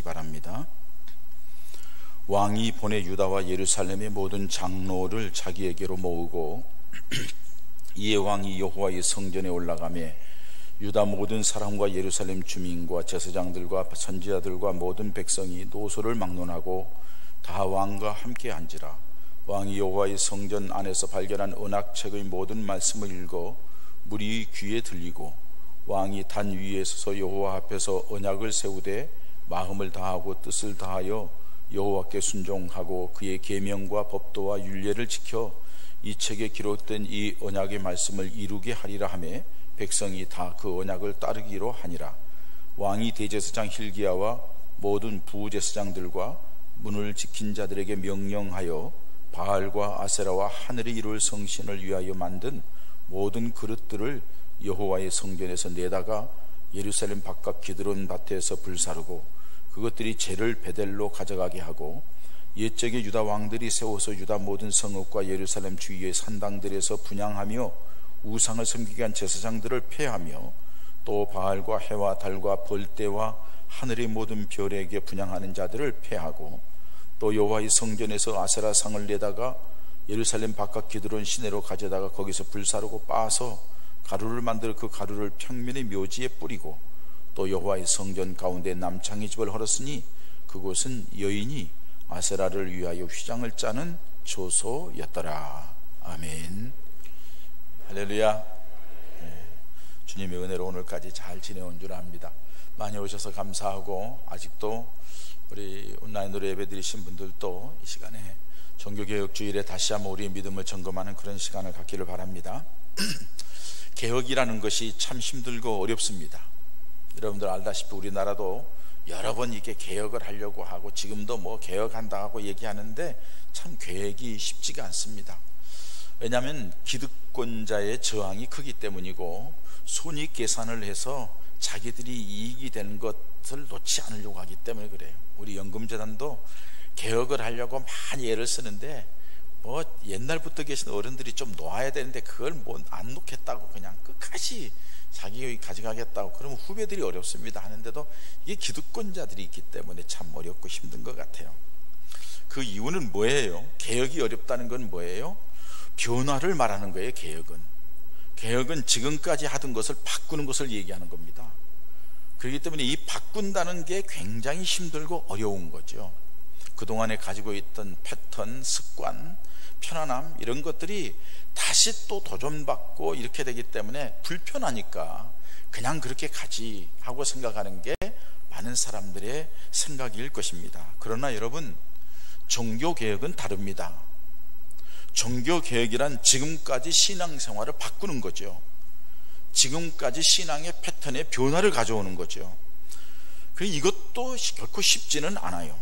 바랍니다. 왕이 보내 유다와 예루살렘의 모든 장로를 자기에게로 모으고 이에 왕이 여호와의 성전에 올라가며 유다 모든 사람과 예루살렘 주민과 제사장들과 선지자들과 모든 백성이 노소를 막론하고 다 왕과 함께 앉으라. 왕이 여호와의 성전 안에서 발견한 언약책의 모든 말씀을 읽어 무리 귀에 들리고 왕이 단 위에 서서 여호와 앞에서 언약을 세우되 마음을 다하고 뜻을 다하여 여호와께 순종하고 그의 계명과 법도와 율례를 지켜 이 책에 기록된 이 언약의 말씀을 이루게 하리라 하며 백성이 다 그 언약을 따르기로 하니라. 왕이 대제사장 hil기야와 모든 부제사장들과 문을 지킨 자들에게 명령하여 바알과 아세라와 하늘에 이룰 성신을 위하여 만든 모든 그릇들을 여호와의 성전에서 내다가 예루살렘 바깥 기드론 밭에서 불사르고 그것들이 재를 베델로 가져가게 하고 옛적에 유다 왕들이 세워서 유다 모든 성읍과 예루살렘 주위의 산당들에서 분향하며 우상을 섬기게 한 제사장들을 폐하며 또 바알과 해와 달과 벌떼와 하늘의 모든 별에게 분향하는 자들을 폐하고 또 여호와의 성전에서 아세라 상을 내다가 예루살렘 바깥 기드론 시내로 가져다가 거기서 불사르고 빻아서 가루를 만들어 그 가루를 평면의 묘지에 뿌리고 또 여호와의 성전 가운데 남창의 집을 헐었으니 그곳은 여인이 아세라를 위하여 휘장을 짜는 조소였더라. 아멘. 할렐루야. 주님의 은혜로 오늘까지 잘 지내온 줄 압니다. 많이 오셔서 감사하고 아직도 우리 온라인으로 예배드리신 분들도 이 시간에 종교개혁주일에 다시 한번 우리의 믿음을 점검하는 그런 시간을 갖기를 바랍니다. 개혁이라는 것이 참 힘들고 어렵습니다. 여러분들 알다시피 우리나라도 여러 번 이렇게 개혁을 하려고 하고 지금도 뭐 개혁한다 하고 얘기하는데 참 계획이 쉽지가 않습니다. 왜냐하면 기득권자의 저항이 크기 때문이고 손익계산을 해서 자기들이 이익이 되는 것을 놓지 않으려고 하기 때문에 그래요. 우리 연금재단도 개혁을 하려고 많이 애를 쓰는데 뭐 옛날부터 계신 어른들이 좀 놓아야 되는데 그걸 뭐 안 놓겠다고 그냥 끝까지 자기 가져가겠다고 그러면 후배들이 어렵습니다 하는데도 이게 기득권자들이 있기 때문에 참 어렵고 힘든 것 같아요. 그 이유는 뭐예요? 개혁이 어렵다는 건 뭐예요? 변화를 말하는 거예요. 개혁은 지금까지 하던 것을 바꾸는 것을 얘기하는 겁니다. 그렇기 때문에 이 바꾼다는 게 굉장히 힘들고 어려운 거죠. 그동안에 가지고 있던 패턴, 습관, 편안함 이런 것들이 다시 또 도전받고 이렇게 되기 때문에 불편하니까 그냥 그렇게 가지 하고 생각하는 게 많은 사람들의 생각일 것입니다. 그러나 여러분, 종교개혁은 다릅니다. 종교개혁이란 지금까지 신앙생활을 바꾸는 거죠. 지금까지 신앙의 패턴에 변화를 가져오는 거죠. 이것도 결코 쉽지는 않아요.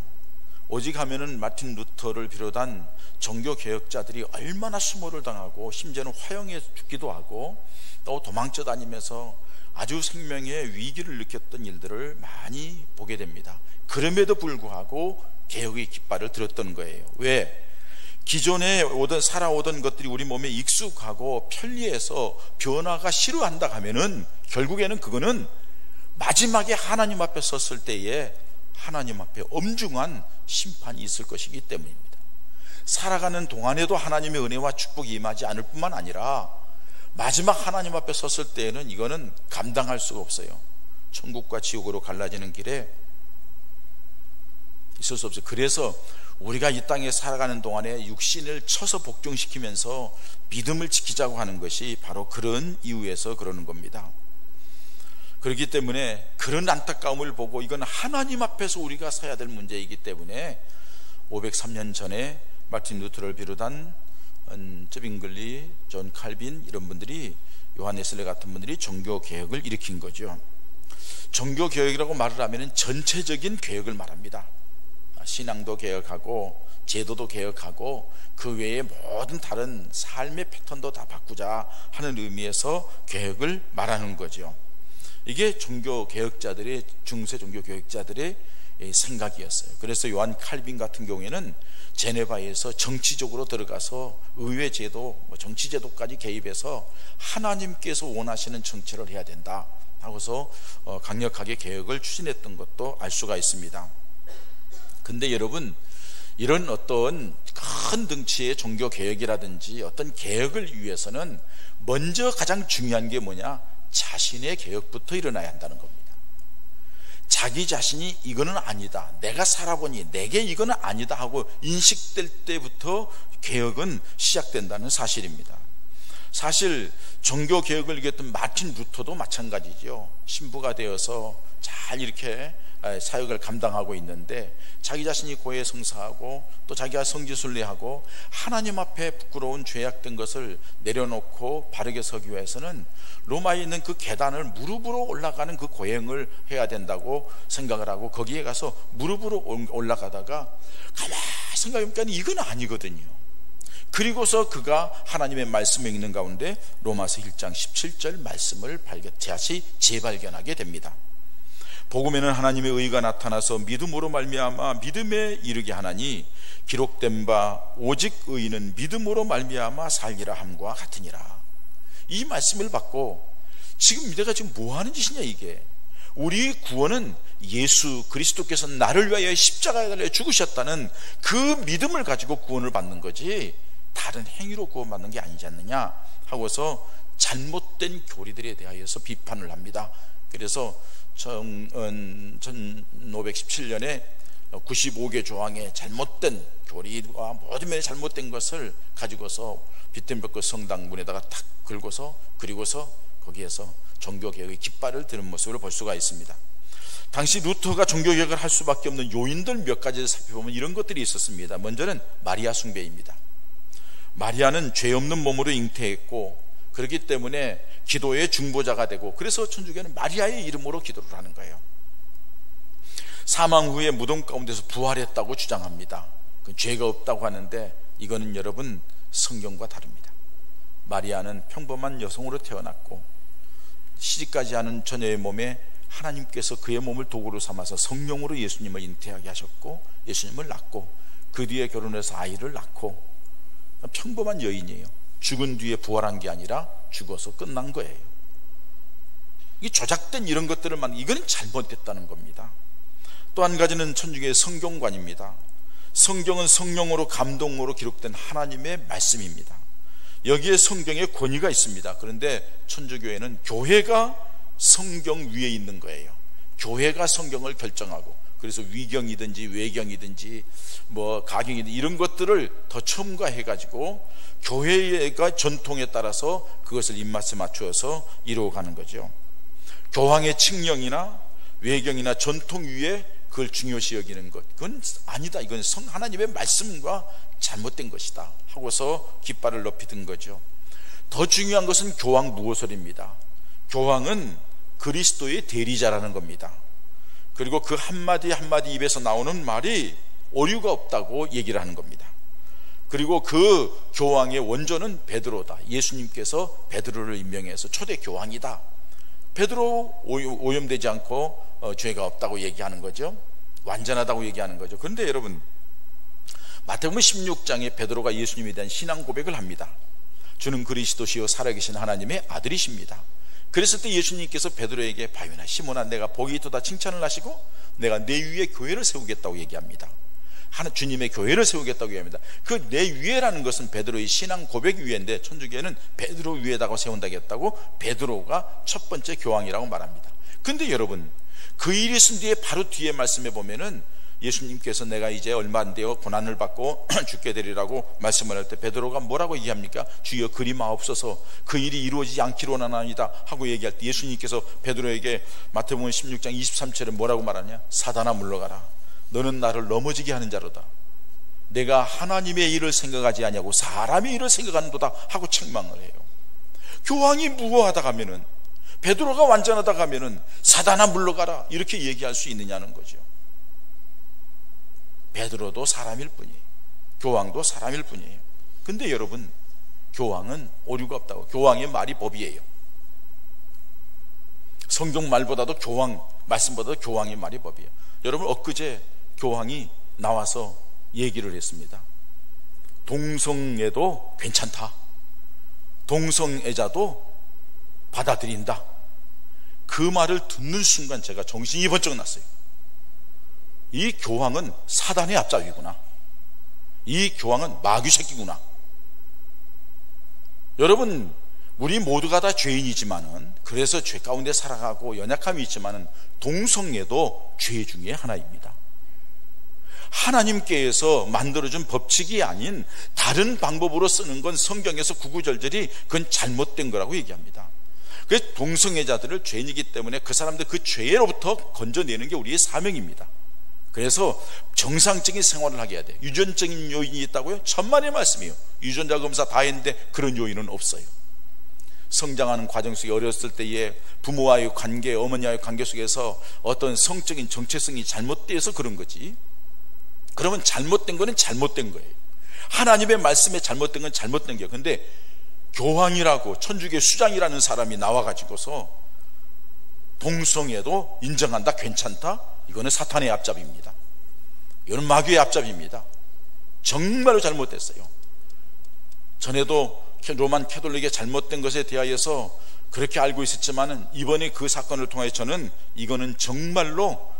오직 하면은 마틴 루터를 비롯한 종교개혁자들이 얼마나 수모를 당하고 심지어는 화형에 죽기도 하고 또 도망쳐 다니면서 아주 생명의 위기를 느꼈던 일들을 많이 보게 됩니다. 그럼에도 불구하고 개혁의 깃발을 들었던 거예요. 왜? 기존에 살아오던 것들이 우리 몸에 익숙하고 편리해서 변화가 싫어한다 하면은 결국에는 그거는 마지막에 하나님 앞에 섰을 때에 하나님 앞에 엄중한 심판이 있을 것이기 때문입니다. 살아가는 동안에도 하나님의 은혜와 축복이 임하지 않을 뿐만 아니라 마지막 하나님 앞에 섰을 때에는 이거는 감당할 수가 없어요. 천국과 지옥으로 갈라지는 길에 있을 수 없어요. 그래서 우리가 이 땅에 살아가는 동안에 육신을 쳐서 복종시키면서 믿음을 지키자고 하는 것이 바로 그런 이유에서 그러는 겁니다. 그렇기 때문에 그런 안타까움을 보고 이건 하나님 앞에서 우리가 서야 될 문제이기 때문에 503년 전에 마틴 루터를 비롯한 쯔빙글리, 존 칼빈 이런 분들이, 요한 웨슬리 같은 분들이 종교개혁을 일으킨 거죠. 종교개혁이라고 말을 하면 전체적인 개혁을 말합니다. 신앙도 개혁하고 제도도 개혁하고 그 외에 모든 다른 삶의 패턴도 다 바꾸자 하는 의미에서 개혁을 말하는 거죠. 이게 종교개혁자들의, 중세 종교개혁자들의 생각이었어요. 그래서 요한 칼빈 같은 경우에는 제네바에서 정치적으로 들어가서 의회 제도, 정치 제도까지 개입해서 하나님께서 원하시는 정치를 해야 된다 하고서 강력하게 개혁을 추진했던 것도 알 수가 있습니다. 근데 여러분, 이런 어떤 큰 덩치의 종교 개혁이라든지 어떤 개혁을 위해서는 먼저 가장 중요한 게 뭐냐? 자신의 개혁부터 일어나야 한다는 겁니다. 자기 자신이 이거는 아니다, 내가 살아보니 내게 이거는 아니다 하고 인식될 때부터 개혁은 시작된다는 사실입니다. 사실 종교개혁을 이겼던 마틴 루터도 마찬가지죠. 신부가 되어서 잘 이렇게 사역을 감당하고 있는데 자기 자신이 고해성사하고 또 자기가 성지순례하고 하나님 앞에 부끄러운 죄악된 것을 내려놓고 바르게 서기 위해서는 로마에 있는 그 계단을 무릎으로 올라가는 그 고행을 해야 된다고 생각을 하고 거기에 가서 무릎으로 올라가다가 가만히 생각해보니까 이건 아니거든요. 그리고서 그가 하나님의 말씀에 있는 가운데 로마서 1장 17절 말씀을 다시 재발견하게 됩니다. 복음에는 하나님의 의가 나타나서 믿음으로 말미암아 믿음에 이르게 하나니 기록된 바 오직 의인은 믿음으로 말미암아 살리라 함과 같으니라. 이 말씀을 받고 지금 내가 지금 뭐 하는 짓이냐, 이게 우리 구원은 예수 그리스도께서 나를 위하여 십자가에 달려 죽으셨다는 그 믿음을 가지고 구원을 받는 거지 다른 행위로 구원받는 게 아니지 않느냐 하고서 잘못된 교리들에 대하여서 비판을 합니다. 그래서 1517년에 95개 조항의 잘못된 교리와 모든 면에 잘못된 것을 가지고서 비텐버그 성당문에다가 탁 긁어서 그리고서 거기에서 종교개혁의 깃발을 드는 모습을 볼 수가 있습니다. 당시 루터가 종교개혁을 할 수밖에 없는 요인들 몇 가지를 살펴보면 이런 것들이 있었습니다. 먼저는 마리아 숭배입니다. 마리아는 죄 없는 몸으로 잉태했고 그렇기 때문에 기도의 중보자가 되고 그래서 천주교는 마리아의 이름으로 기도를 하는 거예요. 사망 후에 무덤 가운데서 부활했다고 주장합니다. 죄가 없다고 하는데 이거는 여러분 성경과 다릅니다. 마리아는 평범한 여성으로 태어났고 시집가지 않은 처녀의 몸에 하나님께서 그의 몸을 도구로 삼아서 성령으로 예수님을 잉태하게 하셨고 예수님을 낳고 그 뒤에 결혼해서 아이를 낳고 평범한 여인이에요. 죽은 뒤에 부활한 게 아니라 죽어서 끝난 거예요. 이 조작된 이런 것들을 이건 잘못됐다는 겁니다. 또 한 가지는 천주교의 성경관입니다. 성경은 성령으로 감동으로 기록된 하나님의 말씀입니다. 여기에 성경의 권위가 있습니다. 그런데 천주교회는 교회가 성경 위에 있는 거예요. 교회가 성경을 결정하고 그래서 위경이든지 외경이든지 가경이든지 이런 것들을 더 첨가해 가지고 교회가 전통에 따라서 그것을 입맛에 맞추어서 이루어가는 거죠. 교황의 칙령이나 외경이나 전통 위에 그걸 중요시 여기는 것, 그건 아니다, 이건 하나님의 말씀과 잘못된 것이다 하고서 깃발을 높이 든 거죠. 더 중요한 것은 교황 무호설입니다. 교황은 그리스도의 대리자라는 겁니다. 그리고 그 한마디 한마디 입에서 나오는 말이 오류가 없다고 얘기를 하는 겁니다. 그리고 그 교황의 원조는 베드로다. 예수님께서 베드로를 임명해서 초대 교황이다. 베드로 오염되지 않고 죄가 없다고 얘기하는 거죠. 완전하다고 얘기하는 거죠. 그런데 여러분, 마태복음 16장에 베드로가 예수님에 대한 신앙 고백을 합니다. 주는 그리스도시요 살아계신 하나님의 아들이십니다. 그랬을 때 예수님께서 베드로에게 바요나 시몬아 내가 복이 있도다 칭찬을 하시고 내가 내 위에 교회를 세우겠다고 얘기합니다. 주님의 교회를 세우겠다고 얘기합니다. 그 내 위에라는 것은 베드로의 신앙 고백 위에인데 천주교회는 베드로 위에다가 세운다겠다고 베드로가 첫 번째 교황이라고 말합니다. 근데 여러분, 그 일이 있은 뒤에 바로 뒤에 말씀해 보면은 예수님께서 내가 이제 얼마 안 되어 고난을 받고 죽게 되리라고 말씀을 할 때 베드로가 뭐라고 얘기합니까? 주여 그리마옵소서 그 일이 이루어지지 않기로나나이다 하고 얘기할 때 예수님께서 베드로에게 마태복음 16장 23절에 뭐라고 말하냐? 사단아 물러가라. 너는 나를 넘어지게 하는 자로다. 내가 하나님의 일을 생각하지 아니하고 사람의 일을 생각하는도다 하고 책망을 해요. 교황이 무고하다 가면은, 베드로가 완전하다 가면은 사단아 물러가라 이렇게 얘기할 수 있느냐는 거죠. 베드로도 사람일 뿐이에요. 교황도 사람일 뿐이에요. 근데 여러분, 교황은 오류가 없다고. 교황의 말이 법이에요. 성경 말보다도 교황 말씀보다도 교황의 말이 법이에요. 여러분, 엊그제 교황이 나와서 얘기를 했습니다. 동성애도 괜찮다. 동성애자도 받아들인다. 그 말을 듣는 순간 제가 정신이 번쩍 났어요. 이 교황은 사단의 앞잡이구나, 이 교황은 마귀 새끼구나. 여러분, 우리 모두가 다 죄인이지만은, 그래서 죄 가운데 살아가고 연약함이 있지만은 동성애도 죄 중에 하나입니다. 하나님께서 만들어준 법칙이 아닌 다른 방법으로 쓰는 건 성경에서 구구절절히 그건 잘못된 거라고 얘기합니다. 그래서 동성애자들을 죄인이기 때문에 그 사람들 그 죄로부터 건져내는 게 우리의 사명입니다. 그래서 정상적인 생활을 하게 해야 돼요. 유전적인 요인이 있다고요? 천만의 말씀이에요. 유전자 검사 다 했는데 그런 요인은 없어요. 성장하는 과정 속에 어렸을 때의 부모와의 관계, 어머니와의 관계 속에서 어떤 성적인 정체성이 잘못돼서 그런 거지, 그러면 잘못된 거는 잘못된 거예요. 하나님의 말씀에 잘못된 건 잘못된 거예요. 근데 교황이라고 천주교 수장이라는 사람이 나와가지고서 동성애도 인정한다, 괜찮다, 이거는 사탄의 앞잡이입니다. 이거는 마귀의 앞잡이입니다. 정말로 잘못됐어요. 전에도 로만 캐톨릭의 잘못된 것에 대하여서 그렇게 알고 있었지만은 이번에 그 사건을 통해 저는 이거는 정말로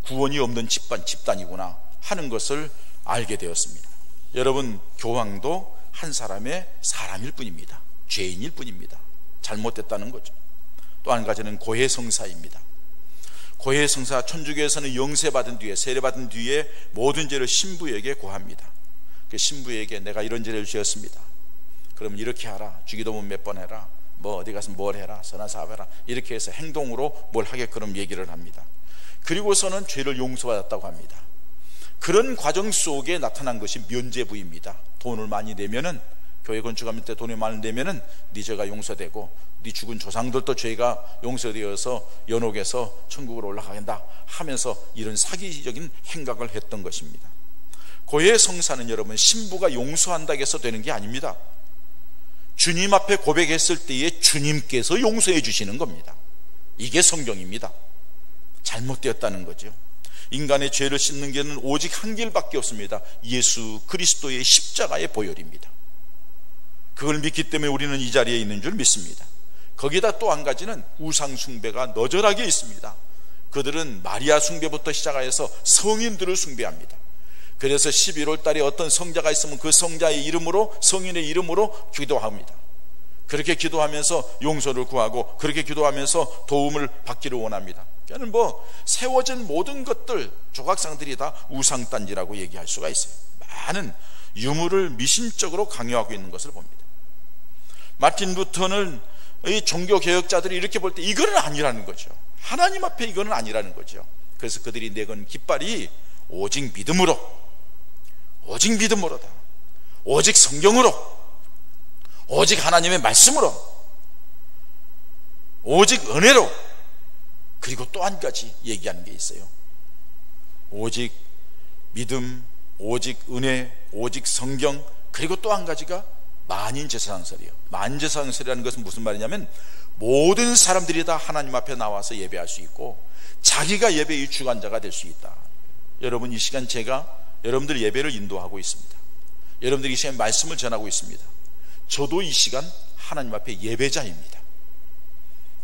구원이 없는 집단이구나 하는 것을 알게 되었습니다. 여러분, 교황도 한 사람일 뿐입니다. 죄인일 뿐입니다. 잘못됐다는 거죠. 또 한 가지는 고해성사입니다. 고해성사, 천주교에서는 영세받은 뒤에, 세례받은 뒤에 모든 죄를 신부에게 고합니다. 그 신부에게 내가 이런 죄를 지었습니다, 그러면 이렇게 하라, 주기도문 몇 번 해라, 뭐 어디 가서 뭘 해라, 선한 사업해라, 이렇게 해서 행동으로 뭘 하게끔 얘기를 합니다. 그리고서는 죄를 용서받았다고 합니다. 그런 과정 속에 나타난 것이 면죄부입니다. 돈을 많이 내면은, 교회 건축할 때 돈을 많이 내면은 네 죄가 용서되고 네 죽은 조상들도 죄가 용서되어서 연옥에서 천국으로 올라가겠다 하면서 이런 사기적인 행각을 했던 것입니다. 고해 성사는 여러분, 신부가 용서한다고 해서 되는 게 아닙니다. 주님 앞에 고백했을 때에 주님께서 용서해 주시는 겁니다. 이게 성경입니다. 잘못되었다는 거죠. 인간의 죄를 씻는 길은 오직 한 길밖에 없습니다. 예수 그리스도의 십자가의 보혈입니다. 그걸 믿기 때문에 우리는 이 자리에 있는 줄 믿습니다. 거기다 또 한 가지는 우상 숭배가 너절하게 있습니다. 그들은 마리아 숭배부터 시작하여서 성인들을 숭배합니다. 그래서 11월 달에 어떤 성자가 있으면 그 성자의 이름으로, 성인의 이름으로 기도합니다. 그렇게 기도하면서 용서를 구하고, 그렇게 기도하면서 도움을 받기를 원합니다. 그러니까 뭐 세워진 모든 것들, 조각상들이 다 우상단지라고 얘기할 수가 있어요. 많은 유물을 미신적으로 강요하고 있는 것을 봅니다. 마틴 루터는 이 종교개혁자들이 이렇게 볼 때 이거는 아니라는 거죠. 하나님 앞에 이거는 아니라는 거죠. 그래서 그들이 내건 깃발이 오직 믿음으로, 오직 믿음으로다, 오직 성경으로, 오직 하나님의 말씀으로, 오직 은혜로, 그리고 또 한 가지 얘기하는 게 있어요. 오직 믿음, 오직 은혜, 오직 성경, 그리고 또 한 가지가 만인제사장설이에요. 만인제사장설이라는 것은 무슨 말이냐면 모든 사람들이 다 하나님 앞에 나와서 예배할 수 있고 자기가 예배의 주관자가 될 수 있다. 여러분, 이 시간 제가 여러분들 예배를 인도하고 있습니다. 여러분들이 이 시간 말씀을 전하고 있습니다. 저도 이 시간 하나님 앞에 예배자입니다.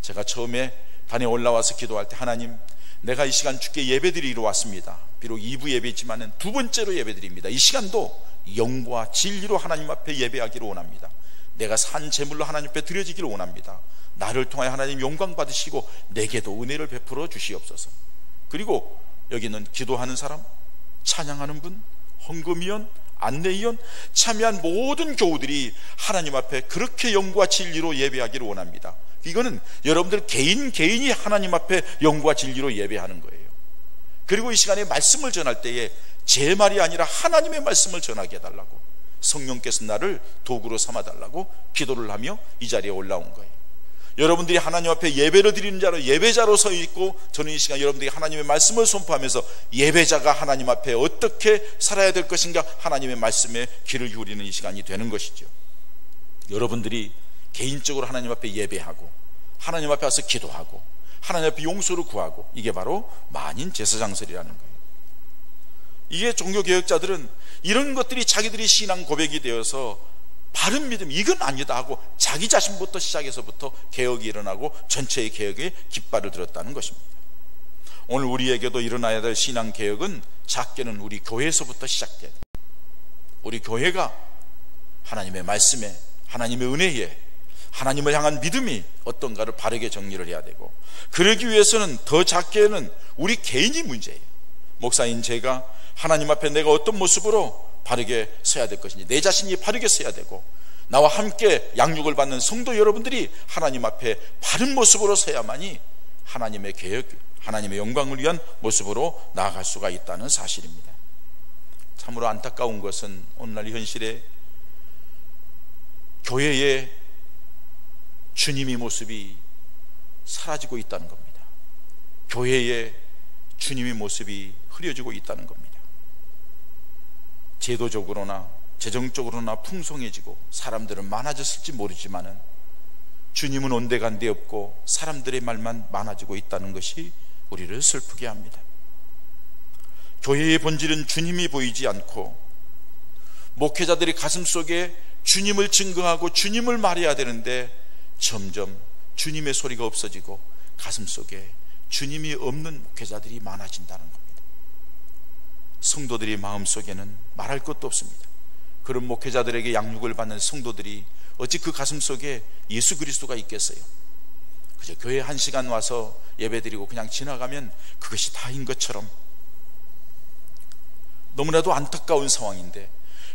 제가 처음에 단에 올라와서 기도할 때, 하나님, 내가 이 시간 주께 예배드리러 왔습니다. 비록 2부 예배지만은 두 번째로 예배드립니다. 이 시간도 영과 진리로 하나님 앞에 예배하기를 원합니다. 내가 산 제물로 하나님 앞에 드려지기를 원합니다. 나를 통하여 하나님 영광 받으시고 내게도 은혜를 베풀어 주시옵소서. 그리고 여기는 기도하는 사람, 찬양하는 분, 헌금위원, 안내위원, 참여한 모든 교우들이 하나님 앞에 그렇게 영과 진리로 예배하기를 원합니다. 이거는 여러분들 개인이 하나님 앞에 영과 진리로 예배하는 거예요. 그리고 이 시간에 말씀을 전할 때에 제 말이 아니라 하나님의 말씀을 전하게 해달라고, 성령께서 나를 도구로 삼아달라고 기도를 하며 이 자리에 올라온 거예요. 여러분들이 하나님 앞에 예배를 드리는 자로, 예배자로 서 있고, 저는 이 시간 여러분들이 하나님의 말씀을 선포하면서 예배자가 하나님 앞에 어떻게 살아야 될 것인가, 하나님의 말씀에 귀를 기울이는 이 시간이 되는 것이죠. 여러분들이 개인적으로 하나님 앞에 예배하고, 하나님 앞에 와서 기도하고, 하나님 앞에 용서를 구하고, 이게 바로 만인 제사장설이라는 거예요. 이게 종교개혁자들은 이런 것들이 자기들이 신앙 고백이 되어서 바른 믿음, 이건 아니다 하고 자기 자신부터 시작해서부터 개혁이 일어나고 전체의 개혁에 깃발을 들었다는 것입니다. 오늘 우리에게도 일어나야 될 신앙개혁은 작게는 우리 교회에서부터 시작돼야 돼요. 우리 교회가 하나님의 말씀에, 하나님의 은혜에, 하나님을 향한 믿음이 어떤가를 바르게 정리를 해야 되고, 그러기 위해서는 더 작게는 우리 개인이 문제예요. 목사인 제가 하나님 앞에 내가 어떤 모습으로 바르게 서야 될 것인지, 내 자신이 바르게 서야 되고, 나와 함께 양육을 받는 성도 여러분들이 하나님 앞에 바른 모습으로 서야만이 하나님의 개혁, 하나님의 영광을 위한 모습으로 나아갈 수가 있다는 사실입니다. 참으로 안타까운 것은 오늘날 현실에 교회의 주님의 모습이 사라지고 있다는 겁니다. 교회의 주님의 모습이 흐려지고 있다는 겁니다. 제도적으로나 재정적으로나 풍성해지고 사람들은 많아졌을지 모르지만은 주님은 온데간데 없고 사람들의 말만 많아지고 있다는 것이 우리를 슬프게 합니다. 교회의 본질은 주님이 보이지 않고, 목회자들이 가슴속에 주님을 증거하고 주님을 말해야 되는데 점점 주님의 소리가 없어지고 가슴속에 주님이 없는 목회자들이 많아진다는 겁니다. 성도들이 마음속에는 말할 것도 없습니다. 그런 목회자들에게 양육을 받는 성도들이 어찌 그 가슴속에 예수 그리스도가 있겠어요? 그저 교회 한 시간 와서 예배드리고 그냥 지나가면 그것이 다인 것처럼, 너무나도 안타까운 상황인데,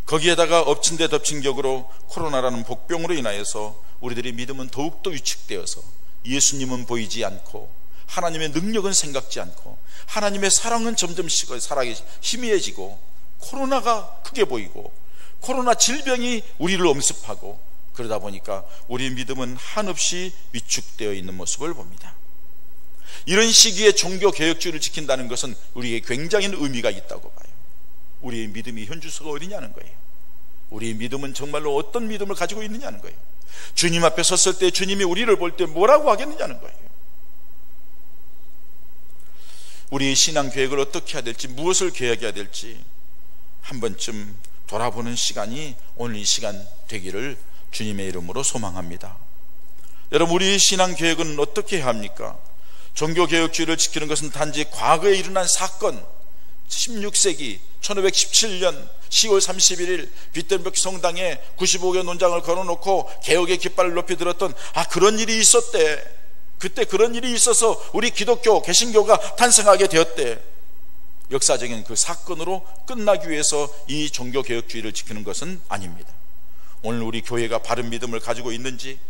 거기에다가 엎친 데 덮친 격으로 코로나라는 복병으로 인하여서 우리들의 믿음은 더욱더 위축되어서 예수님은 보이지 않고, 하나님의 능력은 생각지 않고, 하나님의 사랑은 점점 사랑이 희미해지고, 코로나가 크게 보이고, 코로나 질병이 우리를 엄습하고, 그러다 보니까 우리의 믿음은 한없이 위축되어 있는 모습을 봅니다. 이런 시기에 종교개혁주의를 지킨다는 것은 우리에게 굉장히 의미가 있다고 봐요. 우리의 믿음이 현주소가 어디냐는 거예요. 우리의 믿음은 정말로 어떤 믿음을 가지고 있느냐는 거예요. 주님 앞에 섰을 때 주님이 우리를 볼 때 뭐라고 하겠느냐는 거예요. 우리의 신앙 계획을 어떻게 해야 될지, 무엇을 계획해야 될지 한 번쯤 돌아보는 시간이 오늘 이 시간 되기를 주님의 이름으로 소망합니다. 여러분, 우리의 신앙 계획은 어떻게 해야 합니까? 종교개혁주의를 지키는 것은 단지 과거에 일어난 사건, 16세기 1517년 10월 31일 빗댄버크 성당에 95개 논장을 걸어놓고 개혁의 깃발을 높이 들었던, 그런 일이 있었대, 그때 그런 일이 있어서 우리 기독교 개신교가 탄생하게 되었대, 역사적인 그 사건으로 끝나기 위해서 이 종교개혁주의를 지키는 것은 아닙니다. 오늘 우리 교회가 바른 믿음을 가지고 있는지,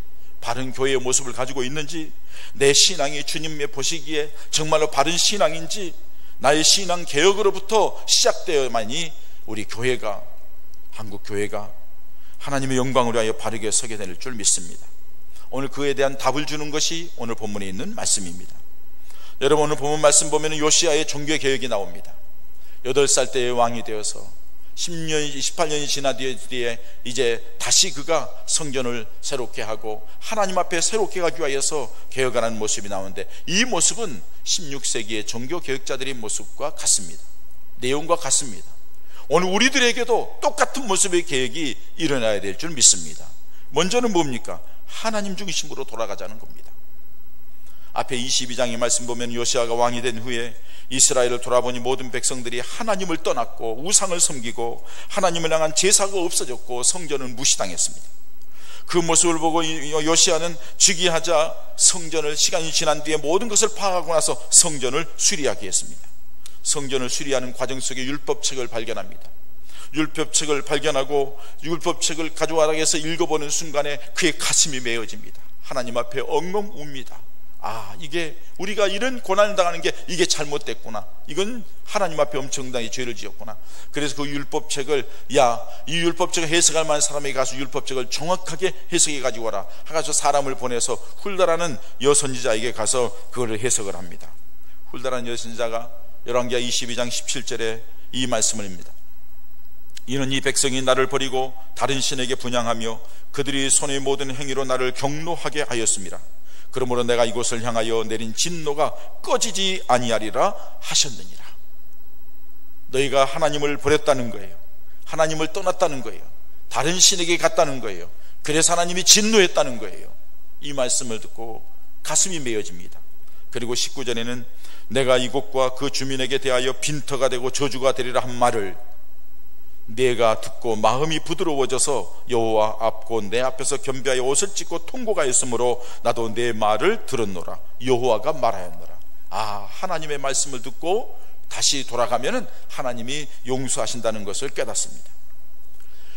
바른 교회의 모습을 가지고 있는지, 내 신앙이 주님의 보시기에 정말로 바른 신앙인지, 나의 신앙 개혁으로부터 시작되어야만이 우리 교회가, 한국 교회가 하나님의 영광을 위하여 바르게 서게 될 줄 믿습니다. 오늘 그에 대한 답을 주는 것이 오늘 본문에 있는 말씀입니다. 여러분, 오늘 본문 말씀 보면 요시야의 종교개혁이 나옵니다. 8살 때의 왕이 되어서 18년이 지난 뒤에 이제 다시 그가 성전을 새롭게 하고 하나님 앞에 새롭게 가기 위하여서 개혁하는 모습이 나오는데, 이 모습은 16세기의 종교개혁자들의 모습과 같습니다. 내용과 같습니다. 오늘 우리들에게도 똑같은 모습의 개혁이 일어나야 될 줄 믿습니다. 먼저는 뭡니까? 하나님 중심으로 돌아가자는 겁니다. 앞에 22장의 말씀 보면 요시아가 왕이 된 후에 이스라엘을 돌아보니 모든 백성들이 하나님을 떠났고 우상을 섬기고 하나님을 향한 제사가 없어졌고 성전은 무시당했습니다. 그 모습을 보고 요시아는 즉위하자 성전을, 시간이 지난 뒤에 모든 것을 파악하고 나서 성전을 수리하게 했습니다. 성전을 수리하는 과정 속에 율법책을 발견합니다. 율법책을 발견하고 율법책을 가져와라 해서 읽어보는 순간에 그의 가슴이 메어집니다. 하나님 앞에 엉엉 웁니다. 이게 우리가 이런 고난을 당하는 게 이게 잘못됐구나, 이건 하나님 앞에 엄청나게 죄를 지었구나. 그래서 그 율법책을, 이 율법책을 해석할 만한 사람에게 가서 율법책을 정확하게 해석해 가지고 와라 하가서 사람을 보내서 훌다라는 여선지자에게 가서 그걸 해석을 합니다. 훌다라는 여선지자가 열왕기하 22장 17절에 이 말씀을 합니다. 이는 이 백성이 나를 버리고 다른 신에게 분향하며 그들이 손의 모든 행위로 나를 경노하게 하였습니다. 그러므로 내가 이곳을 향하여 내린 진노가 꺼지지 아니하리라 하셨느니라. 너희가 하나님을 버렸다는 거예요. 하나님을 떠났다는 거예요. 다른 신에게 갔다는 거예요. 그래서 하나님이 진노했다는 거예요. 이 말씀을 듣고 가슴이 메어집니다. 그리고 19절에는 내가 이곳과 그 주민에게 대하여 빈터가 되고 저주가 되리라 한 말을 내가 듣고 마음이 부드러워져서 여호와 앞고 내 앞에서 겸비하여 옷을 찢고 통곡하였으므로 나도 내 말을 들었노라. 여호와가 말하였노라. 하나님의 말씀을 듣고 다시 돌아가면은 하나님이 용서하신다는 것을 깨닫습니다.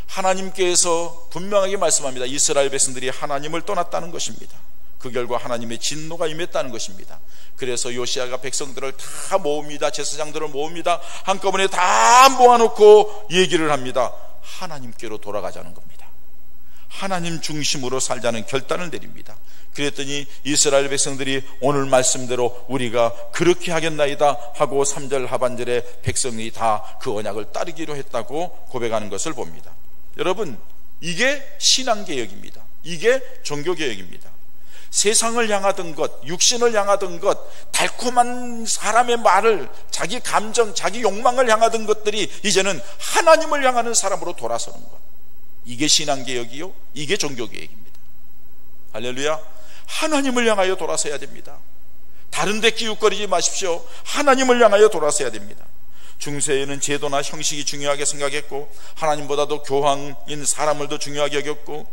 하나님께서 분명하게 말씀합니다. 이스라엘 백성들이 하나님을 떠났다는 것입니다. 그 결과 하나님의 진노가 임했다는 것입니다. 그래서 요시아가 백성들을 다 모읍니다. 제사장들을 모읍니다. 한꺼번에 다 모아놓고 얘기를 합니다. 하나님께로 돌아가자는 겁니다. 하나님 중심으로 살자는 결단을 내립니다. 그랬더니 이스라엘 백성들이 오늘 말씀대로 우리가 그렇게 하겠나이다 하고 3절 하반절에 백성이 다 그 언약을 따르기로 했다고 고백하는 것을 봅니다. 여러분, 이게 신앙개혁입니다. 이게 종교개혁입니다. 세상을 향하던 것, 육신을 향하던 것, 달콤한 사람의 말을, 자기 감정, 자기 욕망을 향하던 것들이 이제는 하나님을 향하는 사람으로 돌아서는 것. 이게 신앙개혁이요, 이게 종교개혁입니다. 할렐루야. 하나님을 향하여 돌아서야 됩니다. 다른 데 기웃거리지 마십시오. 하나님을 향하여 돌아서야 됩니다. 중세에는 제도나 형식이 중요하게 생각했고 하나님보다도 교황인 사람을 더 중요하게 여겼고,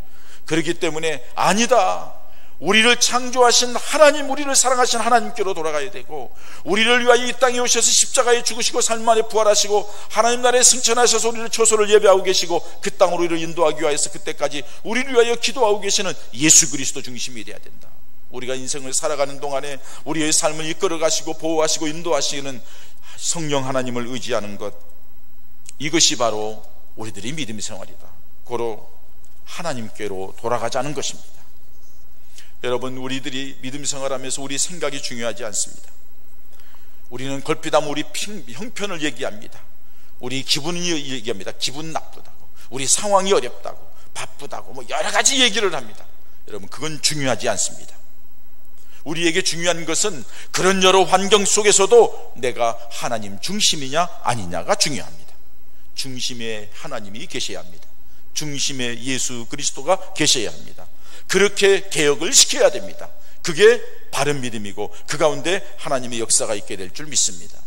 그렇기 때문에 아니다, 우리를 창조하신 하나님, 우리를 사랑하신 하나님께로 돌아가야 되고, 우리를 위하여 이 땅에 오셔서 십자가에 죽으시고 삶 만에 부활하시고 하나님 나라에 승천하셔서 우리를 초소를 예배하고 계시고 그 땅으로 우리를 인도하기 위하여서 그때까지 우리를 위하여 기도하고 계시는 예수 그리스도 중심이 되어야 된다. 우리가 인생을 살아가는 동안에 우리의 삶을 이끌어 가시고 보호하시고 인도하시는 성령 하나님을 의지하는 것, 이것이 바로 우리들의 믿음의 생활이다. 고로 하나님께로 돌아가자는 것입니다. 여러분, 우리들이 믿음 생활하면서 우리 생각이 중요하지 않습니다. 우리는 걸핏하면 우리 형편을 얘기합니다. 우리 기분을 얘기합니다. 기분 나쁘다고, 우리 상황이 어렵다고, 바쁘다고, 뭐 여러 가지 얘기를 합니다. 여러분, 그건 중요하지 않습니다. 우리에게 중요한 것은 그런 여러 환경 속에서도 내가 하나님 중심이냐 아니냐가 중요합니다. 중심에 하나님이 계셔야 합니다. 중심에 예수 그리스도가 계셔야 합니다. 그렇게 개혁을 시켜야 됩니다. 그게 바른 믿음이고 그 가운데 하나님의 역사가 있게 될 줄 믿습니다.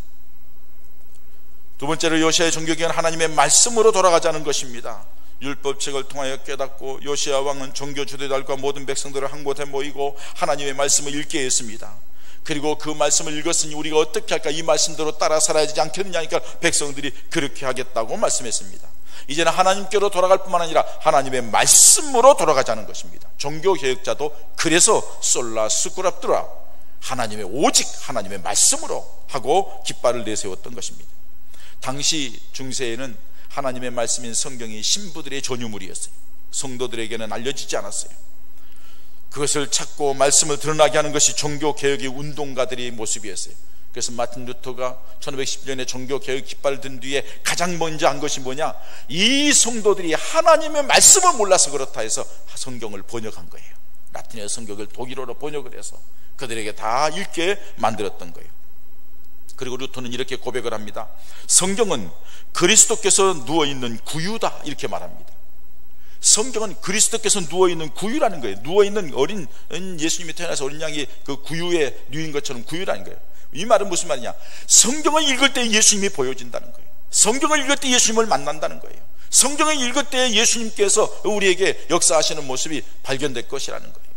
두 번째로 요시아의 종교개혁은 하나님의 말씀으로 돌아가자는 것입니다. 율법책을 통하여 깨닫고 요시아 왕은 종교 지도자들과 모든 백성들을 한 곳에 모이고 하나님의 말씀을 읽게 했습니다. 그리고 그 말씀을 읽었으니 우리가 어떻게 할까, 이 말씀대로 따라 살아야 되지 않겠느냐 하니까 백성들이 그렇게 하겠다고 말씀했습니다. 이제는 하나님께로 돌아갈 뿐만 아니라 하나님의 말씀으로 돌아가자는 것입니다. 종교개혁자도 그래서 솔라 스쿠랍드라, 하나님의 오직 하나님의 말씀으로 하고 깃발을 내세웠던 것입니다. 당시 중세에는 하나님의 말씀인 성경이 신부들의 전유물이었어요. 성도들에게는 알려지지 않았어요. 그것을 찾고 말씀을 드러나게 하는 것이 종교개혁의 운동가들의 모습이었어요. 그래서 마틴 루터가 1510년에 종교개혁 깃발을 든 뒤에 가장 먼저 한 것이 뭐냐, 이 성도들이 하나님의 말씀을 몰라서 그렇다 해서 성경을 번역한 거예요. 라틴어 성경을 독일어로 번역을 해서 그들에게 다 읽게 만들었던 거예요. 그리고 루터는 이렇게 고백을 합니다. 성경은 그리스도께서 누워있는 구유다, 이렇게 말합니다. 성경은 그리스도께서 누워있는 구유라는 거예요. 누워있는 어린 예수님이 태어나서 어린 양이 그 구유에 누인 것처럼 구유라는 거예요. 이 말은 무슨 말이냐, 성경을 읽을 때 예수님이 보여진다는 거예요. 성경을 읽을 때 예수님을 만난다는 거예요. 성경을 읽을 때 예수님께서 우리에게 역사하시는 모습이 발견될 것이라는 거예요.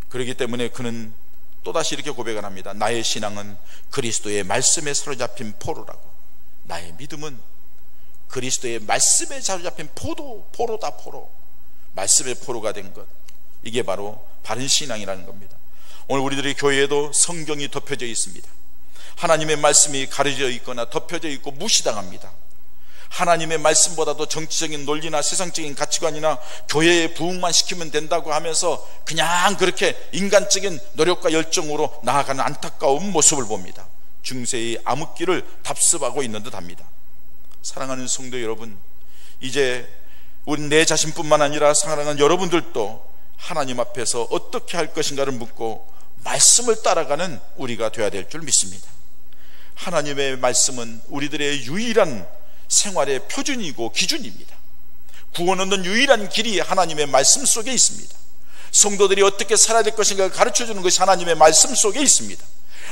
그렇기 때문에 그는 또다시 이렇게 고백을 합니다. 나의 신앙은 그리스도의 말씀에 사로잡힌 포로라고. 나의 믿음은 그리스도의 말씀에 사로잡힌 포로다, 포로. 말씀의 포로가 된 것, 이게 바로 바른 신앙이라는 겁니다. 오늘 우리들의 교회에도 성경이 덮여져 있습니다. 하나님의 말씀이 가려져 있거나 덮여져 있고 무시당합니다. 하나님의 말씀보다도 정치적인 논리나 세상적인 가치관이나 교회에 부흥만 시키면 된다고 하면서 그냥 그렇게 인간적인 노력과 열정으로 나아가는 안타까운 모습을 봅니다. 중세의 암흑기를 답습하고 있는 듯합니다. 사랑하는 성도 여러분, 이제 우리 내 자신뿐만 아니라 사랑하는 여러분들도 하나님 앞에서 어떻게 할 것인가를 묻고 말씀을 따라가는 우리가 되어야 될 줄 믿습니다. 하나님의 말씀은 우리들의 유일한 생활의 표준이고 기준입니다. 구원 얻는 유일한 길이 하나님의 말씀 속에 있습니다. 성도들이 어떻게 살아야 될 것인가를 가르쳐주는 것이 하나님의 말씀 속에 있습니다.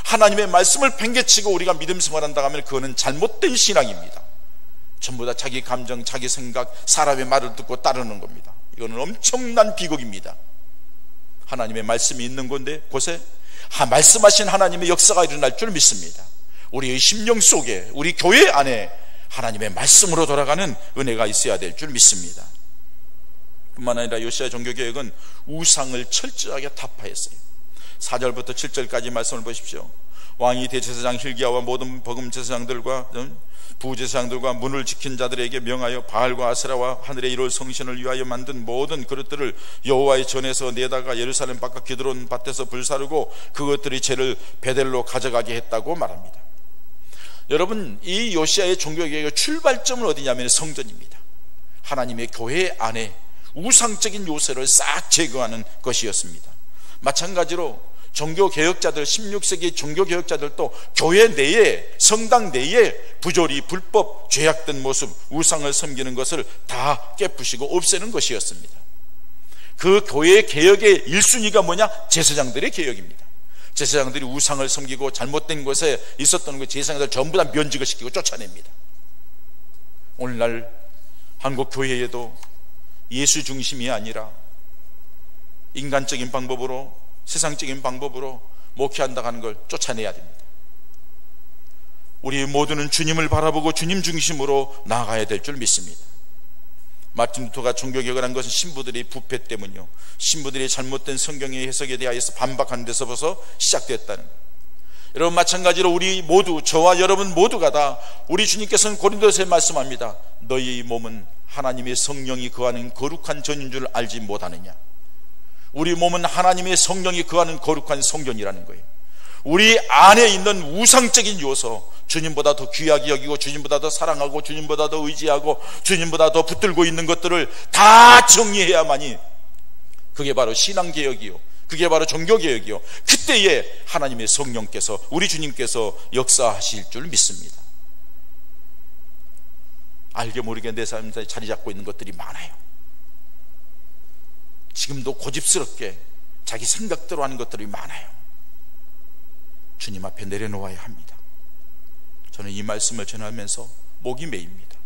하나님의 말씀을 팽개치고 우리가 믿음 생활한다 하면 그거는 잘못된 신앙입니다. 전부 다 자기 감정, 자기 생각, 사람의 말을 듣고 따르는 겁니다. 이거는 엄청난 비극입니다. 하나님의 말씀이 있는 건데 곳에 말씀하신 하나님의 역사가 일어날 줄 믿습니다. 우리의 심령 속에, 우리 교회 안에 하나님의 말씀으로 돌아가는 은혜가 있어야 될 줄 믿습니다. 뿐만 아니라 요시야 종교개혁은 우상을 철저하게 타파했어요. 4절부터 7절까지 말씀을 보십시오. 왕이 대제사장 hil기야와 모든 복음 제사장들과 부제사장들과 문을 지킨 자들에게 명하여 바알과 아세라와 하늘의 이룰 성신을 위하여 만든 모든 그릇들을 여호와의 전에서 내다가 예루살렘 바깥 기드론 밭에서 불사르고 그것들이 죄를 베델로 가져가게 했다고 말합니다. 여러분, 이 요시야의 종교개혁의 출발점은 어디냐면 성전입니다. 하나님의 교회 안에 우상적인 요새를 싹 제거하는 것이었습니다. 마찬가지로 종교개혁자들, 16세기 종교개혁자들도 교회 내에, 성당 내에 부조리, 불법, 죄악된 모습, 우상을 섬기는 것을 다 깨부시고 없애는 것이었습니다. 그 교회 개혁의 1순위가 뭐냐? 제사장들의 개혁입니다. 제사장들이 우상을 섬기고 잘못된 곳에 있었던 그 제사장들 전부 다 면직을 시키고 쫓아냅니다. 오늘날 한국 교회에도 예수 중심이 아니라 인간적인 방법으로, 세상적인 방법으로 목회한다고 하는 걸 쫓아내야 됩니다. 우리 모두는 주님을 바라보고 주님 중심으로 나아가야 될 줄 믿습니다. 마틴 루터가 종교개혁을 한 것은 신부들의 부패 때문이요, 신부들의 잘못된 성경의 해석에 대하여서 반박하는 데서부터 시작됐다는 거예요. 여러분, 마찬가지로 우리 모두, 저와 여러분 모두가 다 우리 주님께서는 고린도서에 말씀합니다. 너희 몸은 하나님의 성령이 거하는 거룩한 전인 줄 알지 못하느냐. 우리 몸은 하나님의 성령이 거하는 거룩한 성전이라는 거예요. 우리 안에 있는 우상적인 요소, 주님보다 더 귀하게 여기고 주님보다 더 사랑하고 주님보다 더 의지하고 주님보다 더 붙들고 있는 것들을 다 정리해야만이 그게 바로 신앙개혁이요, 그게 바로 종교개혁이요, 그때에 하나님의 성령께서, 우리 주님께서 역사하실 줄 믿습니다. 알게 모르게 내 삶에 자리 잡고 있는 것들이 많아요. 지금도 고집스럽게 자기 생각대로 하는 것들이 많아요. 주님 앞에 내려놓아야 합니다. 저는 이 말씀을 전하면서 목이 메입니다.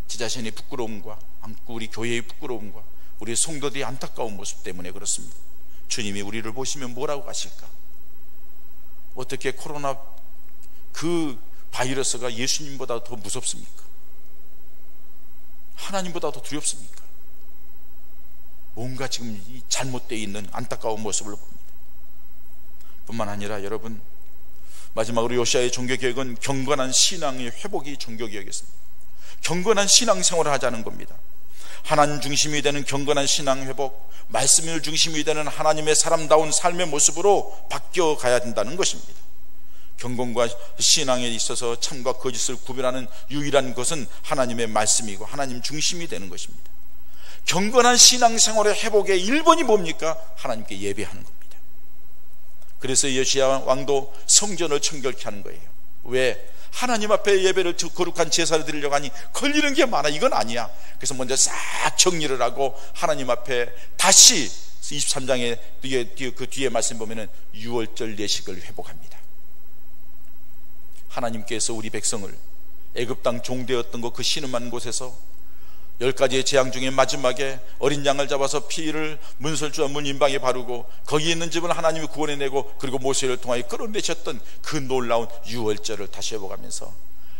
제 자신의 부끄러움과 우리 교회의 부끄러움과 우리 성도들의 안타까운 모습 때문에 그렇습니다. 주님이 우리를 보시면 뭐라고 하실까? 어떻게 코로나 그 바이러스가 예수님보다 더 무섭습니까? 하나님보다 더 두렵습니까? 뭔가 지금 이 잘못되어 있는 안타까운 모습을 봅니다. 뿐만 아니라 여러분, 마지막으로 요시야의 종교개혁은 경건한 신앙의 회복이 종교개혁이었습니다. 경건한 신앙생활을 하자는 겁니다. 하나님 중심이 되는 경건한 신앙 회복, 말씀을 중심이 되는 하나님의 사람다운 삶의 모습으로 바뀌어가야 된다는 것입니다. 경건과 신앙에 있어서 참과 거짓을 구별하는 유일한 것은 하나님의 말씀이고 하나님 중심이 되는 것입니다. 경건한 신앙생활의 회복의 1번이 뭡니까? 하나님께 예배하는 겁니다. 그래서 요시야 왕도 성전을 청결케 하는 거예요. 왜? 하나님 앞에 예배를, 거룩한 제사를 드리려고 하니 걸리는 게 많아. 이건 아니야. 그래서 먼저 싹 정리를 하고 하나님 앞에 다시 23장에 그 뒤에 말씀 보면은 유월절 예식을 회복합니다. 하나님께서 우리 백성을 애굽 땅 종되었던 그 신음한 곳에서 10가지의 재앙 중에 마지막에 어린 양을 잡아서 피를 문설주와 문 인방에 바르고 거기 있는 집을 하나님이 구원해내고 그리고 모세를 통하여 끌어내셨던 그 놀라운 유월절을 다시 회복하면서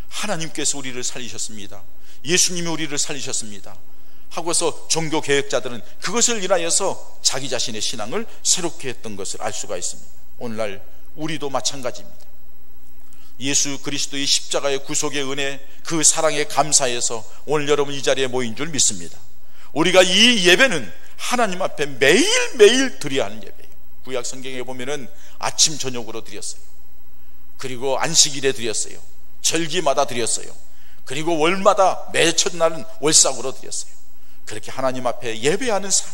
하나님께서 우리를 살리셨습니다, 예수님이 우리를 살리셨습니다 하고서 종교개혁자들은 그것을 인하여서 자기 자신의 신앙을 새롭게 했던 것을 알 수가 있습니다. 오늘날 우리도 마찬가지입니다. 예수 그리스도의 십자가의 구속의 은혜, 그 사랑에 감사해서 오늘 여러분 이 자리에 모인 줄 믿습니다. 우리가 이 예배는 하나님 앞에 매일매일 드려야 하는 예배예요. 구약 성경에 보면은 아침 저녁으로 드렸어요. 그리고 안식일에 드렸어요. 절기마다 드렸어요. 그리고 월마다 매 첫날은 월삭으로 드렸어요. 그렇게 하나님 앞에 예배하는 삶,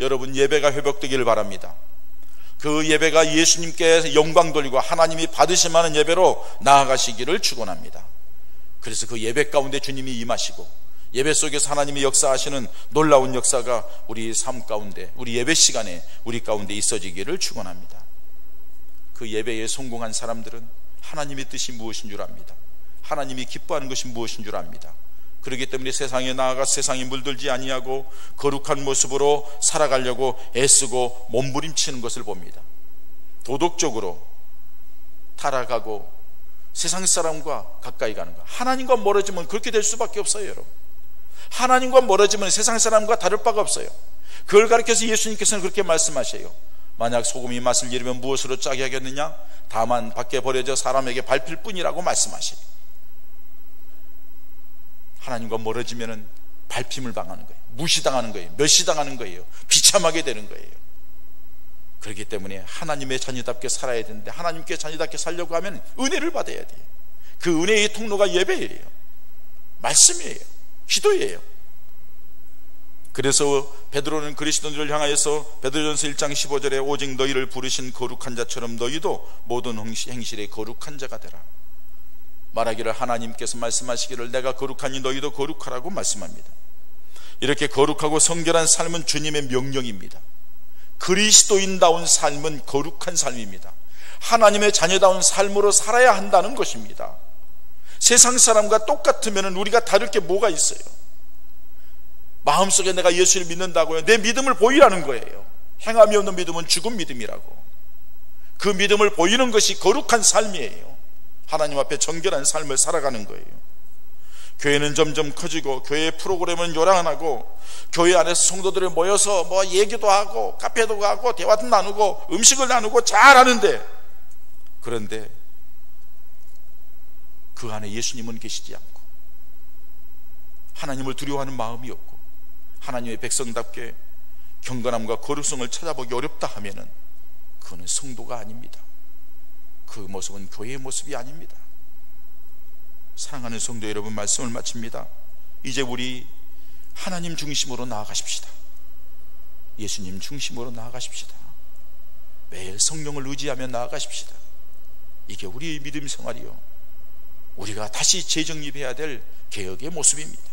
여러분 예배가 회복되기를 바랍니다. 그 예배가 예수님께 영광 돌리고 하나님이 받으실 만한 예배로 나아가시기를 축원합니다. 그래서 그 예배 가운데 주님이 임하시고 예배 속에서 하나님이 역사하시는 놀라운 역사가 우리 삶 가운데, 우리 예배 시간에 우리 가운데 있어지기를 축원합니다. 그 예배에 성공한 사람들은 하나님의 뜻이 무엇인 줄 압니다. 하나님이 기뻐하는 것이 무엇인 줄 압니다. 그렇기 때문에 세상에 나아가 세상에 물들지 아니하고 거룩한 모습으로 살아가려고 애쓰고 몸부림치는 것을 봅니다. 도덕적으로 타락하고 세상 사람과 가까이 가는 것, 하나님과 멀어지면 그렇게 될 수밖에 없어요. 여러분, 하나님과 멀어지면 세상 사람과 다를 바가 없어요. 그걸 가르쳐서 예수님께서는 그렇게 말씀하셔요. 만약 소금이 맛을 잃으면 무엇으로 짜게 하겠느냐? 다만 밖에 버려져 사람에게 밟힐 뿐이라고 말씀하셔요. 하나님과 멀어지면 밟힘을 당하는 거예요. 무시당하는 거예요. 멸시당하는 거예요. 비참하게 되는 거예요. 그렇기 때문에 하나님의 자녀답게 살아야 되는데, 하나님께 자녀답게 살려고 하면 은혜를 받아야 돼요. 그 은혜의 통로가 예배예요. 말씀이에요. 기도예요. 그래서 베드로는 그리스도인들을 향하여서 베드로전서 1장 15절에 오직 너희를 부르신 거룩한 자처럼 너희도 모든 행실에 거룩한 자가 되라. 말하기를 하나님께서 말씀하시기를 내가 거룩하니 너희도 거룩하라고 말씀합니다. 이렇게 거룩하고 성결한 삶은 주님의 명령입니다. 그리스도인다운 삶은 거룩한 삶입니다. 하나님의 자녀다운 삶으로 살아야 한다는 것입니다. 세상 사람과 똑같으면 우리가 다를 게 뭐가 있어요? 마음속에 내가 예수를 믿는다고요, 내 믿음을 보이라는 거예요. 행함이 없는 믿음은 죽은 믿음이라고. 그 믿음을 보이는 것이 거룩한 삶이에요. 하나님 앞에 정결한 삶을 살아가는 거예요. 교회는 점점 커지고 교회의 프로그램은 요란하고 교회 안에서 성도들이 모여서 뭐 얘기도 하고 카페도 가고 대화도 나누고 음식을 나누고 잘하는데, 그런데 그 안에 예수님은 계시지 않고 하나님을 두려워하는 마음이 없고 하나님의 백성답게 경건함과 거룩성을 찾아보기 어렵다 하면은 그거는 성도가 아닙니다. 그 모습은 교회의 모습이 아닙니다. 사랑하는 성도 여러분, 말씀을 마칩니다. 이제 우리 하나님 중심으로 나아가십시다. 예수님 중심으로 나아가십시다. 매일 성령을 의지하며 나아가십시다. 이게 우리의 믿음 생활이요, 우리가 다시 재정립해야 될 개혁의 모습입니다.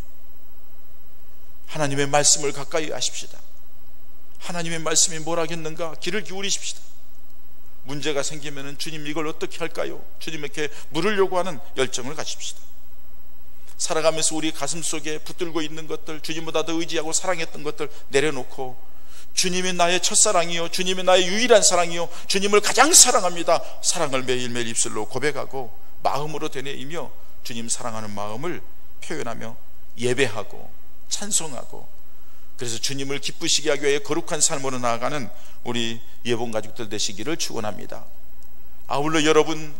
하나님의 말씀을 가까이 하십시다. 하나님의 말씀이 뭘 하겠는가 귀를 기울이십시다. 문제가 생기면 주님 이걸 어떻게 할까요? 주님에게 물으려고 하는 열정을 가집시다. 살아가면서 우리 가슴 속에 붙들고 있는 것들, 주님보다 더 의지하고 사랑했던 것들 내려놓고 주님이 나의 첫사랑이요, 주님이 나의 유일한 사랑이요, 주님을 가장 사랑합니다, 사랑을 매일매일 입술로 고백하고 마음으로 되뇌이며 주님 사랑하는 마음을 표현하며 예배하고 찬송하고, 그래서 주님을 기쁘시게 하기 위해 거룩한 삶으로 나아가는 우리 예본 가족들 되시기를 축원합니다. 아울러 여러분,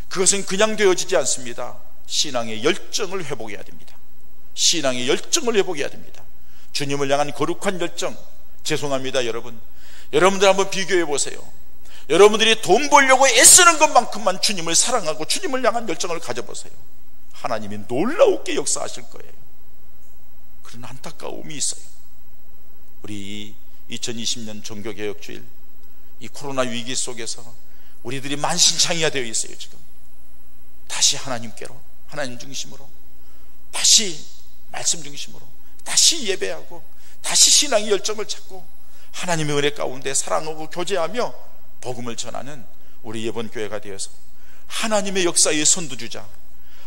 그것은 그냥 되어지지 않습니다. 신앙의 열정을 회복해야 됩니다. 신앙의 열정을 회복해야 됩니다. 주님을 향한 거룩한 열정. 죄송합니다 여러분, 여러분들 한번 비교해 보세요. 여러분들이 돈 벌려고 애쓰는 것만큼만 주님을 사랑하고 주님을 향한 열정을 가져보세요. 하나님이 놀라우게 역사하실 거예요. 그런 안타까움이 있어요. 우리 2020년 종교개혁주일, 이 코로나 위기 속에서 우리들이 만신창이가 되어 있어요. 지금 다시 하나님께로, 하나님 중심으로, 다시 말씀 중심으로, 다시 예배하고 다시 신앙의 열정을 찾고 하나님의 은혜 가운데 사랑하고 교제하며 복음을 전하는 우리 예본교회가 되어서 하나님의 역사의 선두주자,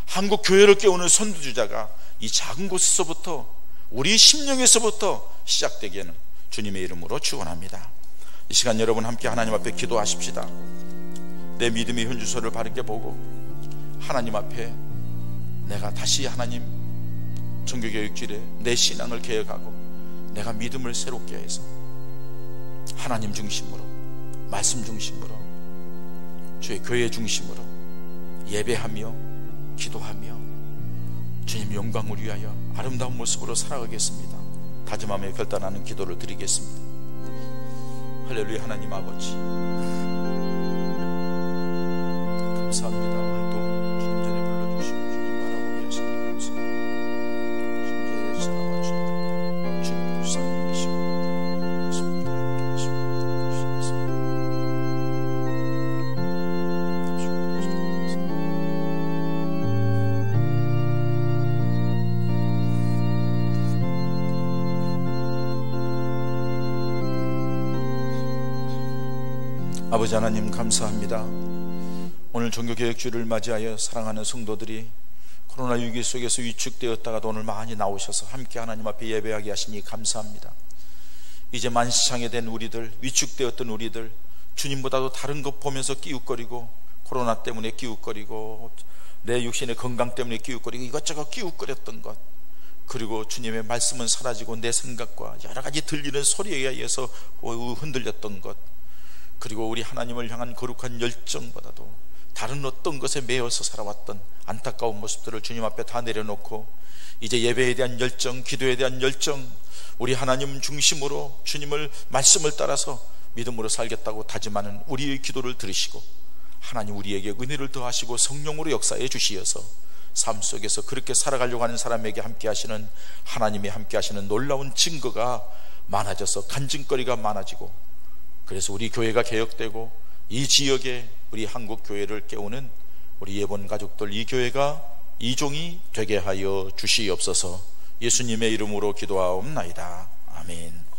한국 교회를 깨우는 선두주자가 이 작은 곳에서부터, 우리 심령에서부터 시작되기에는 주님의 이름으로 축원합니다. 이 시간 여러분 함께 하나님 앞에 기도하십시다. 내 믿음의 현주소를 바르게 보고 하나님 앞에 내가 다시 하나님 종교개혁주일에 내 신앙을 개혁하고 내가 믿음을 새롭게 해서 하나님 중심으로, 말씀 중심으로, 주의 교회 중심으로 예배하며 기도하며 주님 영광을 위하여 아름다운 모습으로 살아가겠습니다. 다짐하며 결단하는 기도를 드리겠습니다. 할렐루야. 하나님 아버지 감사합니다. 오늘도 주님 전에 불러주시고 주님 바라보게 하시니 감사합니다. 주님 살아와 주님 불쌍히 계시고 말씀을 함께 하시고 아버지 하나님 감사합니다. 오늘 종교개혁주일을 맞이하여 사랑하는 성도들이 코로나 위기 속에서 위축되었다가도 오늘 많이 나오셔서 함께 하나님 앞에 예배하게 하시니 감사합니다. 이제 만시창에 된 우리들, 위축되었던 우리들, 주님보다도 다른 것 보면서 끼웃거리고, 코로나 때문에 끼웃거리고, 내 육신의 건강 때문에 끼웃거리고, 이것저것 끼웃거렸던 것, 그리고 주님의 말씀은 사라지고 내 생각과 여러 가지 들리는 소리에 의해서 흔들렸던 것, 그리고 우리 하나님을 향한 거룩한 열정보다도 다른 어떤 것에 매여서 살아왔던 안타까운 모습들을 주님 앞에 다 내려놓고, 이제 예배에 대한 열정, 기도에 대한 열정, 우리 하나님 중심으로 주님을 말씀을 따라서 믿음으로 살겠다고 다짐하는 우리의 기도를 들으시고, 하나님 우리에게 은혜를 더하시고 성령으로 역사해 주시어서 삶 속에서 그렇게 살아가려고 하는 사람에게 함께 하시는, 하나님이 함께 하시는 놀라운 증거가 많아져서 간증거리가 많아지고, 그래서 우리 교회가 개혁되고 이 지역에 우리 한국 교회를 깨우는 우리 예본 가족들, 이 교회가 이종이 되게 하여 주시옵소서. 예수님의 이름으로 기도하옵나이다. 아멘.